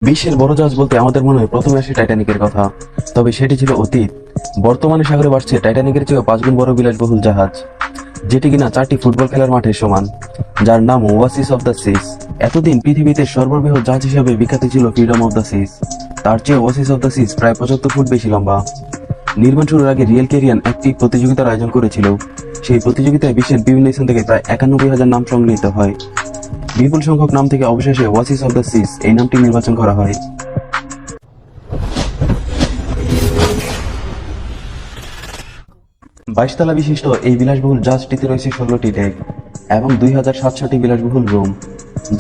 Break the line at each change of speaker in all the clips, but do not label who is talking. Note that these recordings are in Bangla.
বিশ্বের বড় জাহাজ বলতে আমাদের মনে হয় প্রথমে আসে টাইটানিকের কথা। তবে সেটি ছিল অতীত। বর্তমানে সাগরে ভাসছে টাইটানিকের চেয়েও 5 গুণ বড় বিলাসবহুল জাহাজ, যেটি কিনা 4টি ফুটবল খেলার মাঠের সমান, যার নাম ওয়াসিস অফ দ্য সিস। এতদিন পৃথিবীতে সর্ববৃহৎ জাহাজ হিসেবে বিখ্যাত ছিল ফ্রিডম অফ দ্য সিস। তার চেয়ে ওয়াসিস অফ দ্য সিস প্রায় 75 ফুট বেশি লম্বা। নির্মাণ শুরুর আগে রিয়েল ক্যারিয়ান একটি প্রতিযোগিতার আয়োজন করেছিল। সেই প্রতিযোগিতায় বিশ্বের বিভিন্ন স্থান থেকে প্রায় 91,000 নাম সংগৃহীত হয়। বিপুল সংখ্যক নাম থেকে অবশেষে ওয়াসিস অফ দ্য সিস এই নামটি নির্বাচন করা হয়। 22 তলা বিশিষ্ট এই বিলাসবহুল জাহাজটিতে রয়েছে 16টি ডেক এবং 2700টি বিলাসবহুল রুম।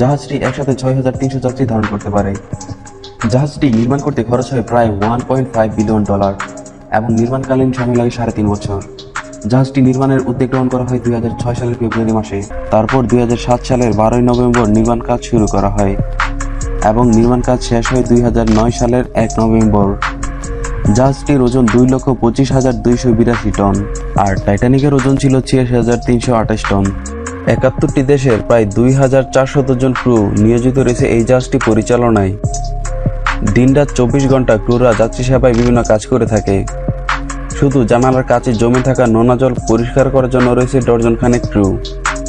জাহাজটি একসাথে 6,300 যাত্রী ধারণ করতে পারে। জাহাজটি নির্মাণ করতে খরচ হয় প্রায় $1.5 বিলিয়ন এবং নির্মাণকালীন সময় লাগে 3.5 বছর। জাহাজটি নির্মাণের উদ্যোগ গ্রহণ করা হয় 2006 সালের ফেব্রুয়ারি মাসে। তারপর 2007 সালের 12 নভেম্বর নির্মাণ কাজ শুরু করা হয় এবং নির্মাণ কাজ শেষ হয় 2009 সালের 1 নভেম্বর। জাহাজটির ওজন 2,25,282 টন আর টাইটানিকের ওজন ছিল 86,328 টন। 71টি দেশের প্রায় 2,400 জন ক্রু নিয়োজিত রয়েছে এই জাহাজটি পরিচালনায়। দিনরাত 24 ঘন্টা ক্রুরা যাত্রী সেবায় বিভিন্ন কাজ করে থাকে। শুধু জানালার কাছে জমে থাকা নোনা জল পরিষ্কার করার জন্য রয়েছে ডজনখানেক ক্রু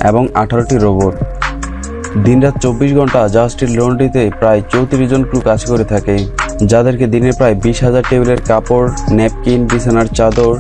এবং 18টি রোবট। দিনরাত 24 ঘন্টা জাহাজটির লন্ড্রিতে প্রায় 34 জন ক্রু কাজ করে থাকে, যাদেরকে দিনে প্রায় 20,000 টেবিলের কাপড়, ন্যাপকিন, বিছানার চাদর